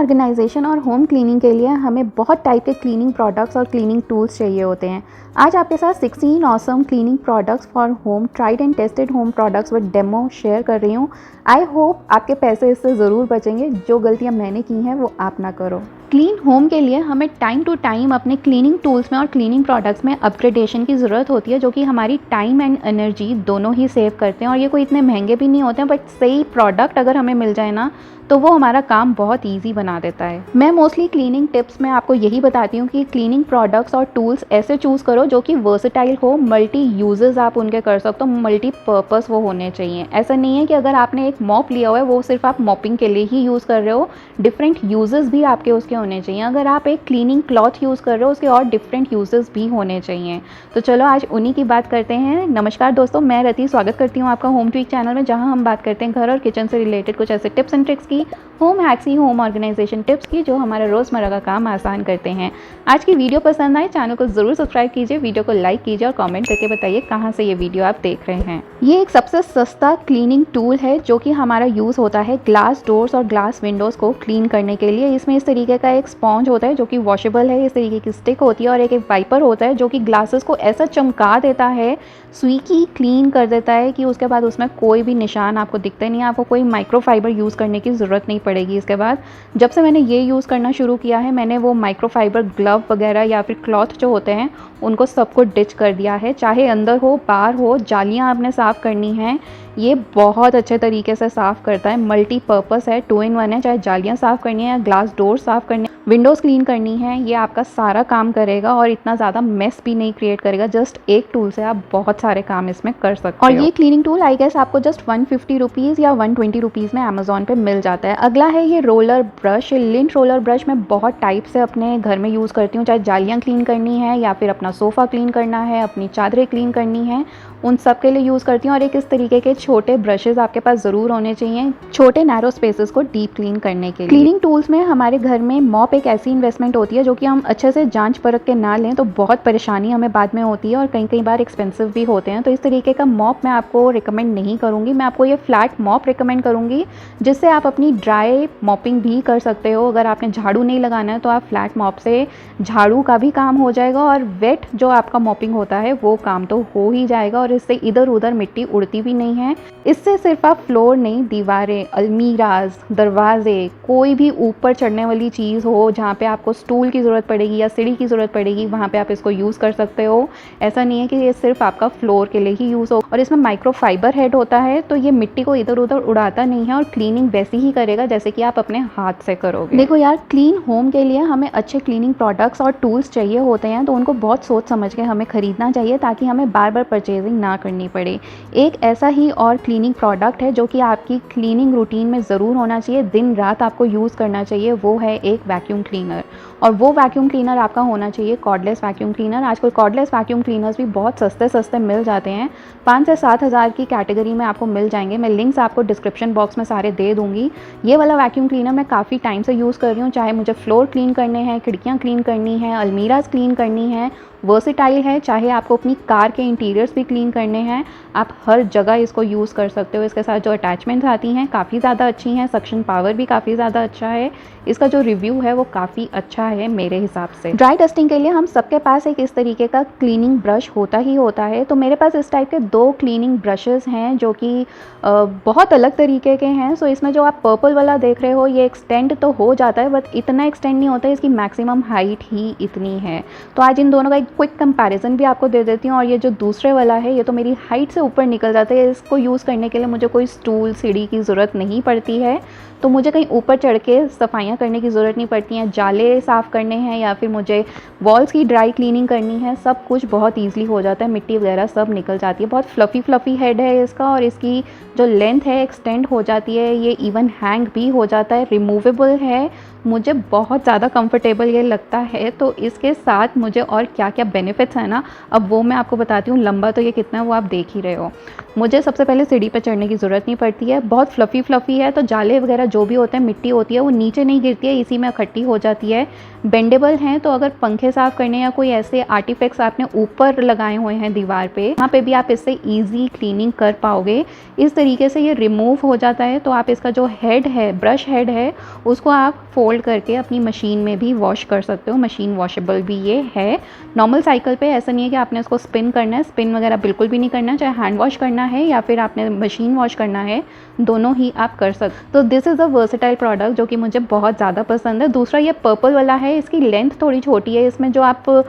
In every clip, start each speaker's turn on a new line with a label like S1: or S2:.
S1: Organisation और home cleaning के लिए हमें बहुत टाइप के क्लीनिंग प्रोडक्ट्स और क्लीनिंग टूल्स चाहिए होते हैं। आज आपके साथ 16 awesome cleaning products for home tried and tested home products with demo share कर रही हूँ। आई होप आपके पैसे इससे ज़रूर बचेंगे। जो गलतियाँ मैंने की हैं वो आप ना करो। क्लीन होम के लिए हमें टाइम टू टाइम अपने क्लीनिंग टूल्स में और क्लीनिंग प्रोडक्ट्स में अपग्रेडेशन की ज़रूरत होती है, जो कि हमारी टाइम एंड एनर्जी दोनों ही सेव करते हैं। और ये कोई इतने महंगे भी नहीं होते हैं, बट सही प्रोडक्ट अगर हमें मिल जाए ना तो वो हमारा काम बहुत ईजी बना देता है। मैं मोस्टली क्लीनिंग टिप्स में आपको यही बताती हूँ कि क्लीनिंग प्रोडक्ट्स और टूल्स ऐसे चूज़ करो जो कि वर्सेटाइल हो, मल्टी यूजेस आप उनके कर सकते हो, मल्टी पर्पस वो होने चाहिए। ऐसा नहीं है कि अगर आपने एक मॉप लिया हुआ है वो सिर्फ आप मॉपिंग के लिए ही यूज़ कर रहे हो, डिफरेंट यूजेस भी आपके उसके होने चाहिए। अगर आप एक क्लीनिंग क्लॉथ यूज़ कर रहे हो उसके और डिफरेंट यूजेस भी होने चाहिए। तो चलो आज उन्हीं की बात करते हैं। नमस्कार दोस्तों, मैं रति स्वागत करती हूँ आपका होम ट्वीक चैनल में, जहाँ हम बात करते हैं घर और किचन से रिलेटेड कुछ ऐसे टिप्स एंड ट्रिक्स की, होम हैक्स की, होम ऑर्गेनाइजेशन टिप्स की, जो हमारे रोज़मर्रा का काम आसान करते हैं। आज की वीडियो पसंद आए चैनल को ज़रूर सब्सक्राइब कीजिए, वीडियो को लाइक कीजिए और कमेंट करके बताइए कहाँ से ये वीडियो आप देख रहे हैं। ये एक सबसे सस्ता क्लीनिंग टूल है जो कि हमारा यूज़ होता है ग्लास डोर्स और ग्लास विंडोज़ को क्लीन करने के लिए। इसमें इस तरीके का एक स्पॉन्ज होता है जो कि वॉशेबल है, इस तरीके की स्टिक होती है और एक वाइपर होता है जो कि ग्लासेस को ऐसा चमका देता है, स्वीकी क्लीन कर देता है कि उसके बाद उसमें कोई भी निशान आपको दिखते नहीं। आपको कोई माइक्रोफाइबर यूज़ करने की ज़रूरत नहीं पड़ेगी। इसके बाद जब से मैंने ये यूज़ करना शुरू किया है, मैंने वो माइक्रोफाइबर ग्लव वगैरह या फिर क्लॉथ जो होते हैं उनको सबको डिच कर दिया है। चाहे अंदर हो बाहर हो, जालियाँ आपने साफ़ करनी हैं, ये बहुत अच्छे तरीके से साफ़ करता है। मल्टीपर्पस है, 2 in 1 है। चाहे जालियाँ साफ़ करनी है या ग्लास डोर साफ़ करनी है, विंडोज़ क्लीन करनी है, ये आपका सारा काम करेगा और इतना ज़्यादा मेस भी नहीं क्रिएट करेगा। जस्ट एक टूल से आप बहुत सारे काम इसमें कर सकते हो। और ये क्लीनिंग टूल आई गेस आपको जस्ट 150 रुपीज़ या 120 रुपीज़ में अमेज़ॉन पे मिल जाता है। अगला है ये रोलर ब्रश। ये लिंट रोलर ब्रश मैं बहुत टाइप से अपने घर में यूज़ करती हूँ, चाहे जालियाँ क्लीन करनी है या फिर अपना सोफ़ा क्लीन करना है, अपनी चादरें क्लीन करनी है, उन सब के लिए यूज़ करती हूँ। और एक इस तरीके के छोटे ब्रशेस आपके पास ज़रूर होने चाहिए, छोटे नैरो स्पेसेस को डीप क्लीन करने के लिए। क्लीनिंग टूल्स में हमारे घर में मॉप एक ऐसी इन्वेस्टमेंट होती है जो कि हम अच्छे से जांच परख के ना लें तो बहुत परेशानी हमें बाद में होती है और कई बार एक्सपेंसिव भी होते हैं। तो इस तरीके का मॉप मैं आपको रिकमेंड नहीं करूँगी। मैं आपको ये फ्लैट मॉप रिकमेंड करूँगी जिससे आप अपनी ड्राई मॉपिंग भी कर सकते हो। अगर आपने झाड़ू नहीं लगाना है तो आप फ्लैट मॉप से झाड़ू का भी काम हो जाएगा और वेट जो आपका मॉपिंग होता है वो काम तो हो ही जाएगा और इससे इधर उधर मिट्टी उड़ती भी नहीं है। इससे सिर्फ आप फ्लोर नहीं, दीवारें, अलमीराज, दरवाजे, कोई भी ऊपर चढ़ने वाली चीज़ हो जहाँ पे आपको स्टूल की ज़रूरत पड़ेगी या सीढ़ी की ज़रूरत पड़ेगी, वहाँ पे आप इसको यूज़ कर सकते हो। ऐसा नहीं है कि ये सिर्फ आपका फ्लोर के लिए ही यूज़ हो। और इसमें माइक्रोफाइबर हेड होता है तो ये मिट्टी को इधर उधर उड़ाता नहीं है और क्लीनिंग वैसी ही करेगा जैसे कि आप अपने हाथ से करोगे। देखो यार, क्लीन होम के लिए हमें अच्छे क्लीनिंग प्रोडक्ट्स और टूल्स चाहिए होते हैं, तो उनको बहुत सोच समझ के हमें ख़रीदना चाहिए ताकि हमें बार बार परचेजिंग ना करनी पड़े। एक ऐसा ही और क्लीनिंग प्रोडक्ट है जो कि आपकी क्लीनिंग रूटीन में ज़रूर होना चाहिए, दिन रात आपको यूज़ करना चाहिए, वो है एक वैक्यूम क्लीनर। और वो वैक्यूम क्लीनर आपका होना चाहिए कॉर्डलेस वैक्यूम क्लीनर। आजकल कॉर्डलेस वैक्यूम क्लीनर्स भी बहुत सस्ते मिल जाते हैं, 5 से 7 हज़ार की कैटेगरी में आपको मिल जाएंगे। मैं लिंक्स आपको डिस्क्रिप्शन बॉक्स में सारे दे दूँगी। ये वाला वैक्यूम क्लीनर मैं काफ़ी टाइम से यूज़ कर रही हूँ, चाहे मुझे फ्लोर क्लीन करने हैं, खिड़कियाँ क्लीन करनी हैं, अलमीराज क्लीन करनी है, वर्सेटाइल है। चाहे आपको अपनी कार के इंटीरियर्स भी क्लीन करने हैं, आप हर जगह इसको यूज़ कर सकते हो। इसके साथ जो अटैचमेंट्स आती हैं काफ़ी ज़्यादा अच्छी हैं, सक्शन पावर भी काफ़ी ज़्यादा अच्छा है, इसका जो रिव्यू है वो काफ़ी अच्छा है मेरे हिसाब से। ड्राई डस्टिंग के लिए हम सबके पास एक इस तरीके का क्लीनिंग ब्रश होता ही होता है। तो मेरे पास इस टाइप के 2 क्लीनिंग ब्रशेस हैं जो कि बहुत अलग तरीके के हैं। सो इसमें जो आप पर्पल वाला देख रहे हो ये एक्सटेंड तो हो जाता है, बट इतना एक्सटेंड नहीं होता है, इसकी मैक्सिमम हाइट ही इतनी है। तो आज इन दोनों का एक क्विक कंपैरिजन भी आपको दे देती हूँ। और ये जो दूसरे वाला है ये तो मेरी हाइट से ऊपर निकल जाता है। इसको यूज़ करने के लिए मुझे कोई स्टूल, सीढ़ी की ज़रूरत नहीं पड़ती है, तो मुझे कहीं ऊपर चढ़ के सफाइयाँ करने की ज़रूरत नहीं पड़ती हैं। जाले साफ़ करने हैं या फिर मुझे वॉल्स की ड्राई क्लीनिंग करनी है, सब कुछ बहुत ईजिली हो जाता है, मिट्टी वगैरह सब निकल जाती है। बहुत फ्लफ़ी हेड है इसका और इसकी जो लेंथ है एक्सटेंड हो जाती है, ये इवन हैंग भी हो जाता है, रिमूवेबल है। मुझे बहुत ज़्यादा कंफर्टेबल ये लगता है। तो इसके साथ मुझे और क्या क्या बेनिफिट्स हैं ना, अब वो मैं आपको बताती हूँ। लंबा तो ये कितना है वो आप देख ही रहे हो। मुझे सबसे पहले सीढ़ी पे चढ़ने की ज़रूरत नहीं पड़ती है, बहुत फ्लफ़ी है, तो जाले वगैरह जो भी होते हैं, मिट्टी होती है, वो नीचे नहीं गिरती है, इसी में इकट्ठी हो जाती है। बेंडेबल हैं, तो अगर पंखे साफ़ करने या कोई ऐसे आर्टिफैक्ट्स आपने ऊपर लगाए हुए हैं दीवार पे, वहाँ पे भी आप इससे ईजी क्लीनिंग कर पाओगे। इस तरीके से ये रिमूव हो जाता है। तो आप इसका जो हेड है, ब्रश हेड है, उसको आप फोल्ड फोल्ड करके अपनी मशीन में भी वॉश कर सकते हो। मशीन वॉशेबल भी ये है। नॉर्मल साइकिल पे ऐसा नहीं है कि आपने उसको स्पिन करना है, स्पिन वगैरह बिल्कुल भी नहीं करना है। चाहे हैंड वॉश करना है या फिर आपने मशीन वॉश करना है, दोनों ही आप कर सकते। तो this is a versatile product जो कि मुझे बहुत ज़्यादा पसंद है। दूसरा ये पर्पल वाला है, इसकी लेंथ थोड़ी छोटी है। इसमें जो आप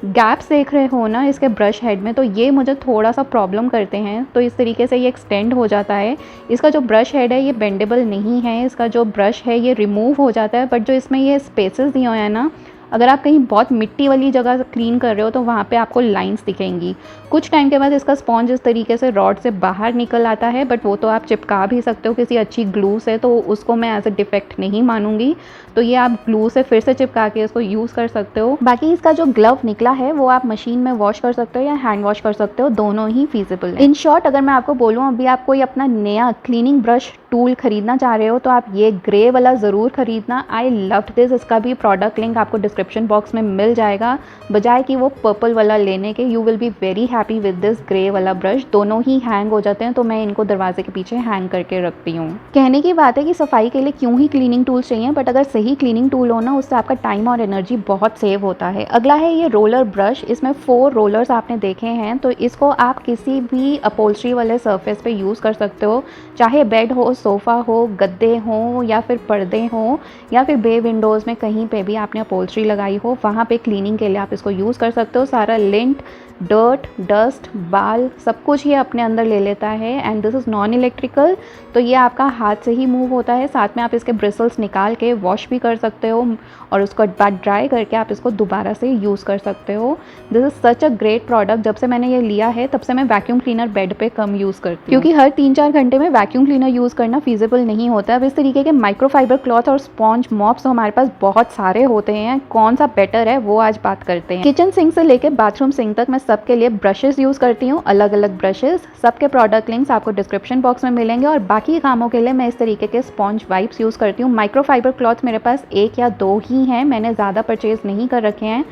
S1: गैप्स देख रहे हो ना इसके ब्रश हेड में, तो ये मुझे थोड़ा सा प्रॉब्लम करते हैं। तो इस तरीके से ये एक्सटेंड हो जाता है। इसका जो ब्रश हेड है ये बेंडेबल नहीं है, इसका जो ब्रश है ये रिमूव हो जाता है। बट जो इसमें ये स्पेसेस दिए हुए हैं ना, अगर आप कहीं बहुत मिट्टी वाली जगह क्लीन कर रहे हो तो वहाँ पे आपको लाइंस दिखेंगी। कुछ टाइम के बाद इसका स्पॉन्ज इस तरीके से रॉड से बाहर निकल आता है, बट वो तो आप चिपका भी सकते हो किसी अच्छी ग्लू से, तो उसको मैं एज अ डिफेक्ट नहीं मानूंगी। तो ये आप ग्लू से फिर से चिपका के इसको यूज़ कर सकते हो। बाकी इसका जो ग्लव निकला है वो आप मशीन में वॉश कर सकते हो या हैंड वॉश कर सकते हो, दोनों ही फीजिबल है। इन शॉर्ट अगर मैं आपको बोलूँ, अभी आप कोई अपना नया क्लीनिंग ब्रश टूल खरीदना चाह रहे हो तो आप ये ग्रे वाला ज़रूर खरीदना। I loved this. इसका भी प्रोडक्ट लिंक आपको डिस्क्रिप्शन बॉक्स में मिल जाएगा, बजाय कि वो पर्पल वाला लेने के। You will be very happy with this grey वाला ब्रश। दोनों ही हैंग हो जाते हैं, तो मैं इनको दरवाजे के पीछे हैंग करके रखती हूँ। कहने की बात है कि सफाई के लिए क्यों ही क्लीनिंग टूल्स चाहिए, बट अगर सही क्लीनिंग टूल हो ना, उससे आपका टाइम और एनर्जी बहुत सेव होता है। अगला है ये रोलर ब्रश। इसमें 4 रोलर्स आपने देखे हैं, तो इसको आप किसी भी अपहोल्स्ट्री वाले सरफेस पे यूज़ कर सकते हो, चाहे बेड हो, सोफ़ा हो, गद्दे हो या फिर पर्दे हो, या फिर बे विंडोज़ में कहीं पे भी आपने अपहोल्स्ट्री लगाई हो, वहाँ पे क्लीनिंग के लिए आप इसको यूज़ कर सकते हो। सारा लिंट, डर्ट, डस्ट, बाल सब कुछ ये अपने अंदर ले लेता है। And this is non electrical, तो ये आपका हाथ से ही मूव होता है। साथ में आप इसके ब्रिसल्स निकाल के वॉश भी कर सकते हो और उसको बाद ड्राई करके आप इसको दोबारा से यूज़ कर सकते हो। This is such a great product. जब से मैंने ये लिया है तब से मैं वैक्यूम क्लीनर बेड पे कम यूज़ करती हूँ, क्योंकि हर 3-4 घंटे में वैक्यूम क्लीनर यूज़ करना फीजिबल नहीं होता। अब इस तरीके के माइक्रोफाइबर क्लॉथ और स्पॉन्ज मॉप्स हमारे पास बहुत सारे होते हैं, कौन सा बेटर है वो आज बात करते हैं। किचन सिंक से लेकर बाथरूम सिंक तक मैं सबके लिए ब्रशेस यूज़ करती हूँ, अलग अलग ब्रशेस। सबके प्रोडक्ट लिंक्स आपको डिस्क्रिप्शन बॉक्स में मिलेंगे। और बाकी कामों के लिए मैं इस तरीके के स्पॉन्ज वाइप्स यूज़ करती हूँ। माइक्रोफाइबर क्लॉथ मेरे पास 1 या 2 ही हैं, मैंने ज़्यादा परचेज़ नहीं कर रखे हैं।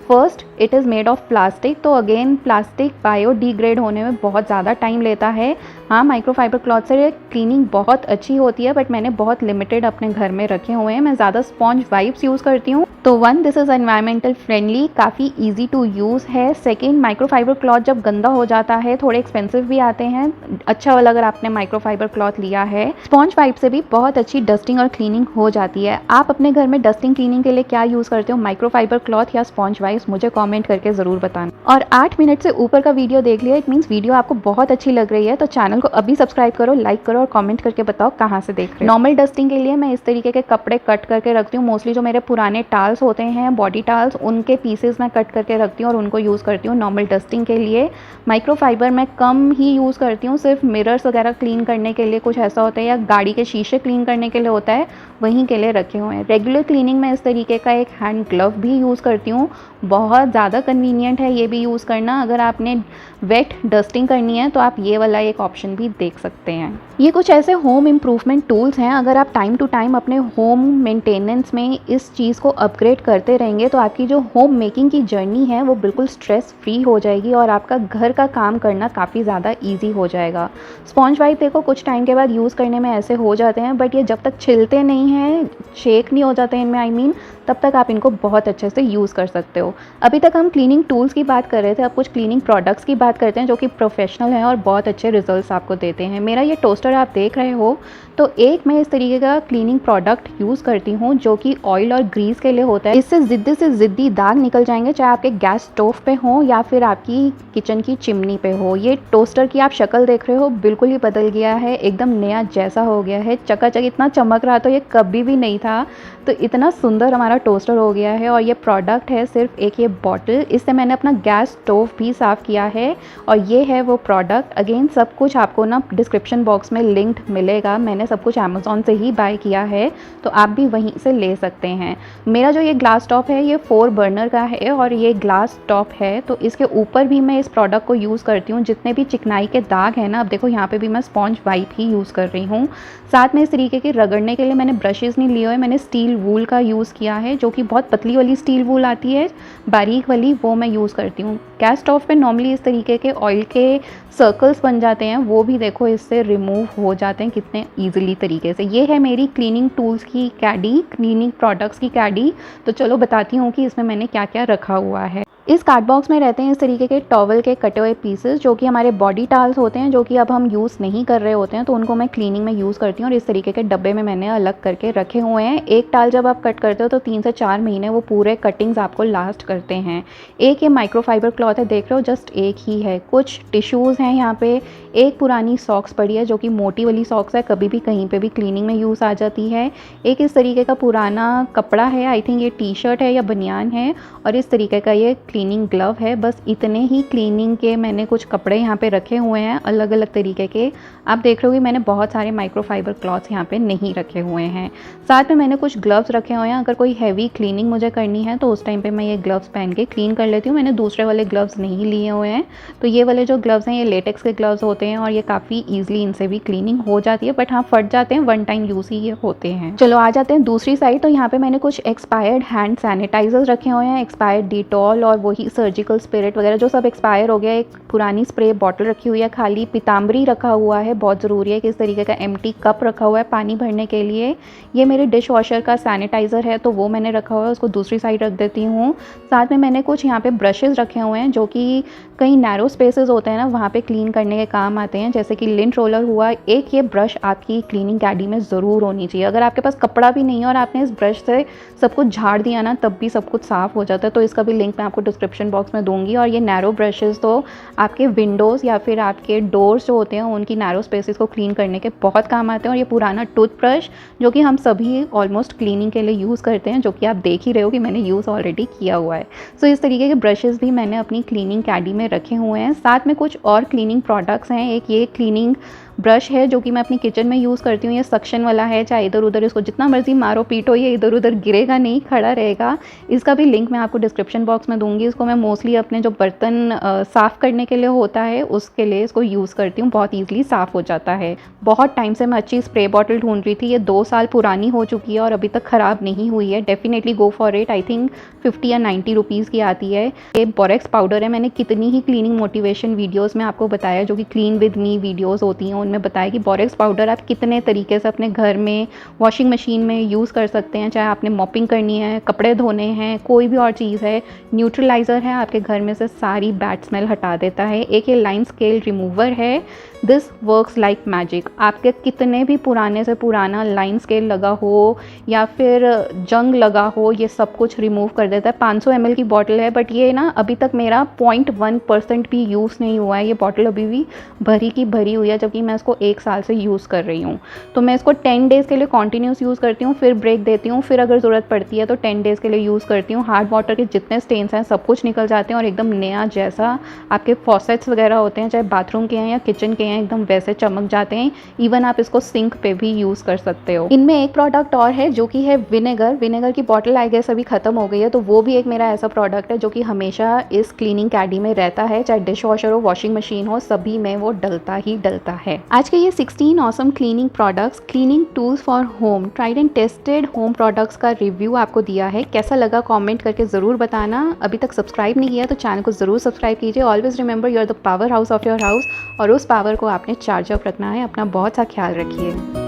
S1: First, it is made of plastic, तो अगेन प्लास्टिक बायोडिग्रेड होने में बहुत ज़्यादा टाइम लेता है। हाँ, माइक्रोफाइबर क्लॉथ से क्लीनिंग बहुत अच्छी होती है, बट मैंने बहुत लिमिटेड अपने घर में रखे हुए हैं। मैं ज़्यादा स्पॉन्ज वाइप्स यूज़ करती हूँ। तो 1, दिस इज़ एनवायरमेंटल फ्रेंडली, काफ़ी ईजी टू यूज़ है। सेकेंड, माइक्रोफाइबर क्लॉथ जब गंदा हो जाता है, थोड़े एक्सपेंसिव भी आते हैं, अच्छा वाला अगर आपने माइक्रोफाइबर क्लॉथ लिया है। स्पॉन्ज वाइप से भी बहुत अच्छी डस्टिंग और क्लीनिंग हो जाती है। आप अपने घर में डस्टिंग क्लीनिंग के लिए क्या यूज़ करते हो, माइक्रोफाइबर क्लॉथ या स्पॉन्ज वाइप्स, मुझे कमेंट करके ज़रूर बताना। और 8 मिनट से ऊपर का वीडियो देख लिया, इट मीन्स वीडियो आपको बहुत अच्छी लग रही है। तो चैनल को अभी सब्सक्राइब करो, लाइक करो और कमेंट करके बताओ कहाँ से देख रहे हो। नॉर्मल डस्टिंग के लिए मैं इस तरीके के कपड़े कट करके रखती हूँ। मोस्टली जो मेरे पुराने टाल्स होते हैं, बॉडी टाल्स, उनके पीसेस मैं कट करके रखती हूँ और उनको यूज़ करती हूँ नॉर्मल डस्टिंग के लिए। माइक्रोफाइबर मैं कम ही यूज़ करती हूँ, सिर्फ मिरर्स वगैरह क्लीन करने के लिए कुछ ऐसा होता है, या गाड़ी के शीशे क्लीन करने के लिए होता है, वहीं के लिए रखे हुए हैं। रेगुलर क्लीनिंग में इस तरीके का एक हैंड ग्लव भी यूज़ करती हूँ, बहुत ज़्यादा कन्वीनियंट है ये भी यूज़ करना। अगर आपने वेट डस्टिंग करनी है तो आप ये वाला एक ऑप्शन भी देख सकते हैं। ये कुछ ऐसे होम इम्प्रूवमेंट टूल्स हैं, अगर आप टाइम टू टाइम अपने होम मेंटेनेंस में इस चीज़ को अपग्रेड करते रहेंगे तो आपकी जो होम मेकिंग की जर्नी है वो बिल्कुल स्ट्रेस फ्री हो जाएगी और आपका घर का काम करना काफ़ी ज़्यादा ईजी हो जाएगा। स्पॉन्ज वाइप देखो कुछ टाइम के बाद यूज़ करने में ऐसे हो जाते हैं, बट ये जब तक छिलते नहीं हैं, शेक नहीं हो जाते इनमें, आई मीन, तब तक आप इनको बहुत अच्छे से यूज़ कर सकते हो। अभी तक हम क्लीनिंग टूल्स की बात कर रहे थे, अब कुछ क्लीनिंग प्रोडक्ट्स की बात करते हैं जो कि प्रोफेशनल हैं और बहुत अच्छे रिजल्ट्स आपको देते हैं। मेरा ये टोस्टर आप देख रहे हो, तो एक मैं इस तरीके का क्लीनिंग प्रोडक्ट यूज़ करती हूँ जो कि ऑयल और ग्रीस के लिए होता है। इससे ज़िद्दी से ज़िद्दी दाग निकल जाएंगे, चाहे आपके गैस स्टोव पे हो या फिर आपकी किचन की चिमनी पे हो। ये टोस्टर की आप शक्ल देख रहे हो, बिल्कुल ही बदल गया है, एकदम नया जैसा हो गया है, चकाचक, इतना चमक रहा तो ये कभी भी नहीं था। तो इतना सुंदर हमारा टोस्टर हो गया है। और ये प्रोडक्ट है सिर्फ एक ये बॉटल, इससे मैंने अपना गैस स्टोव भी साफ़ किया है और ये है वो प्रोडक्ट। अगेन सब कुछ आपको ना डिस्क्रिप्शन बॉक्स में लिंक्ड मिलेगा, मैंने सब कुछ अमेज़ॉन से ही बाय किया है, तो आप भी वहीं से ले सकते हैं। मेरा जो ये ग्लास टॉप है ये 4 बर्नर का है और ये ग्लास टॉप है, तो इसके ऊपर भी मैं इस प्रोडक्ट को यूज़ करती हूँ। जितने भी चिकनाई के दाग हैं ना, अब देखो यहाँ पे भी मैं स्पॉन्ज वाइप ही यूज़ कर रही हूँ। साथ में इस तरीके के रगड़ने के लिए मैंने ब्रशेज़ नहीं लिए हुए, मैंने स्टील वूल का यूज़ किया है, जो कि बहुत पतली वाली स्टील वूल आती है, बारीक वाली, वो मैं यूज़ करती हूँ। हूँ। गैस स्टोव पे नॉर्मली इस तरीके के ऑयल के सर्कल्स बन जाते हैं, वो भी देखो इससे रिमूव हो जाते हैं कितने ईजिली तरीके से। ये है मेरी क्लीनिंग टूल्स की कैडी, क्लीनिंग प्रोडक्ट्स की कैडी। तो चलो बताती हूँ कि इसमें मैंने क्या क्या रखा हुआ है। इस कार्ड बॉक्स में रहते हैं इस तरीके के टॉवल के कटे हुए पीसेस, जो कि हमारे बॉडी टाल्स होते हैं, जो कि अब हम यूज़ नहीं कर रहे होते हैं, तो उनको मैं क्लीनिंग में यूज़ करती हूँ। और इस तरीके के डब्बे में मैंने अलग करके रखे हुए हैं। एक टाल जब आप कट करते हो तो 3 से 4 महीने वो पूरे कटिंग्स आपको लास्ट करते हैं। एक ये माइक्रोफाइबर क्लॉथ है, देख रहे हो, जस्ट एक ही है। कुछ टिश्यूज़ हैं यहाँ पे। एक पुरानी सॉक्स पड़ी है, जो कि मोटी वाली सॉक्स है, कभी भी कहीं पे भी क्लीनिंग में यूज़ आ जाती है। एक इस तरीके का पुराना कपड़ा है, आई थिंक ये टी शर्ट है या बनियान है। और इस तरीके का ये क्लीनिंग ग्लव है। बस इतने ही क्लीनिंग के मैंने कुछ कपड़े यहाँ पे रखे हुए हैं अलग अलग तरीके के। आप देख रहे हो कि मैंने बहुत सारे माइक्रोफाइबर क्लॉथ्स यहाँ पे नहीं रखे हुए हैं। साथ में मैंने कुछ ग्लव्स रखे हुए हैं, अगर कोई हैवी क्लीनिंग मुझे करनी है तो उस टाइम पे मैं ये ग्लव्स पहन के क्लीन कर लेती हूँ। मैंने दूसरे वाले ग्लव्स नहीं लिए हुए हैं। तो ये वाले जो ग्लव्स हैं ये लेटेक्स के ग्लव्स होते हैं और ये काफ़ी ईजिली इनसे भी क्लीनिंग हो जाती है, बट हाँ फट जाते हैं, वन टाइम यूज़ ही ये होते हैं। चलो आ जाते हैं दूसरी साइड। तो यहाँ पे मैंने कुछ एक्सपायर्ड हैंड सैनिटाइजर्स रखे हुए हैं, एक्सपायर्ड डिटॉल और वही सर्जिकल स्पिरिट वगैरह जो सब एक्सपायर हो गया। एक पुरानी स्प्रे बॉटल रखी हुई है, खाली पीताम्बरी रखा हुआ है, बहुत ज़रूरी है कि इस तरीके का एम्प्टी कप रखा हुआ है पानी भरने के लिए। ये मेरे डिश वॉशर का सैनिटाइज़र है, तो वो मैंने रखा हुआ है, उसको दूसरी साइड रख देती हूँ। साथ में मैंने कुछ यहाँ पे ब्रशेज़ रखे हुए हैं, जो कि कई नैरो स्पेसेस होते हैं ना, वहाँ पे क्लीन करने के काम आते हैं, जैसे कि लिंट रोलर हुआ। एक ये ब्रश आपकी क्लीनिंग कैडी में ज़रूर होनी चाहिए। अगर आपके पास कपड़ा भी नहीं है और आपने इस ब्रश से सब कुछ झाड़ दिया ना, तब भी सब कुछ साफ़ हो जाता है। तो इसका भी लिंक मैं आपको डिस्क्रिप्शन बॉक्स में दूंगी। और ये नैरो ब्रशेज़ तो आपके विंडोज़ या फिर आपके डोर्स जो होते हैं उनकी नैरो स्पेसेस को क्लीन करने के बहुत काम आते हैं। और ये पुराना टूथब्रश जो कि हम सभी ऑलमोस्ट क्लीनिंग के लिए यूज़ करते हैं, जो कि आप देख ही रहे हो कि मैंने यूज़ ऑलरेडी किया हुआ है। सो इस तरीके के ब्रशेज़ भी मैंने अपनी क्लीनिंग कैडी में रखे हुए हैं। साथ में कुछ और क्लीनिंग प्रोडक्ट्स हैं। एक ये क्लीनिंग ब्रश है जो कि मैं अपनी किचन में यूज़ करती हूँ। ये सक्शन वाला है, चाहे इधर उधर इसको जितना मर्जी मारो पीटो ये इधर उधर गिरेगा नहीं, खड़ा रहेगा। इसका भी लिंक मैं आपको डिस्क्रिप्शन बॉक्स में दूंगी। इसको मैं मोस्टली अपने जो बर्तन साफ़ करने के लिए होता है उसके लिए इसको यूज़ करती हूँ, बहुत ईजिली साफ़ हो जाता है। बहुत टाइम से मैं अच्छी स्प्रे बॉटल ढूंढ रही थी, ये 2 साल पुरानी हो चुकी है और अभी तक ख़राब नहीं हुई है। Definitely go for it. I think 50 या 90 रुपीज़ की आती है। ये बोरेक्स पाउडर है। मैंने कितनी ही क्लीनिंग मोटिवेशन वीडियोज़ में आपको बताया, जो कि क्लीन विद मी वीडियोज़ होती हैं, उनमें बताया कि बोरेक्स पाउडर आप कितने तरीके से अपने घर में वॉशिंग मशीन में यूज़ कर सकते हैं। चाहे आपने मॉपिंग करनी है, कपड़े धोने हैं, कोई भी और चीज़ है। न्यूट्रलाइज़र है, आपके घर में से सारी बैड स्मेल हटा देता है। एक ये लाइन स्केल रिमूवर है, दिस वर्क्स लाइक मैजिक। आपके कितने भी पुराने से पुराना लाइन स्केल लगा हो या फिर जंग लगा हो, ये सब कुछ रिमूव कर देता है। 500 ml की बॉटल है, बट ये ना अभी तक मेरा 0.1% भी यूज़ नहीं हुआ है। ये बॉटल अभी भी भरी की भरी हुई है, जबकि मैं इसको 1 साल से यूज़ कर रही हूँ। तो मैं इसको 10 डेज़ के लिए कॉन्टीन्यूस यूज़ करती हूँ, फिर ब्रेक देती हूँ, फिर अगर ज़रूरत पड़ती है तो 10 डेज़ के लिए यूज़ करती हूँ। हार्ड वाटर के जितने स्टेन्स हैं सब कुछ निकल जाते हैं और एकदम नया जैसा आपके फॉसेट्स वगैरह होते हैं, चाहे बाथरूम के हैं या किचन के हैं, एकदम वैसे चमक जाते हैं। इवन आप इसको सिंक पे भी यूज़ कर सकते हो। इनमें एक प्रोडक्ट और है जो कि है विनेगर। विनेगर की बॉटल आई गेस अभी ख़त्म हो गई है, तो वो भी एक मेरा ऐसा प्रोडक्ट है जो कि हमेशा इस क्लीनिंग कैडी में रहता है। चाहे डिश वॉशर हो, वॉशिंग मशीन हो, सभी में वो डलता ही डलता है। आज के ये 16 awesome cleaning products, cleaning tools for home, tried and tested home products का रिव्यू आपको दिया है। कैसा लगा कमेंट करके ज़रूर बताना। अभी तक सब्सक्राइब नहीं किया तो चैनल को ज़रूर सब्सक्राइब कीजिए। Always remember you are the power house of your house, और उस पावर को आपने चार्ज अप रखना है। अपना बहुत सा ख्याल रखिए।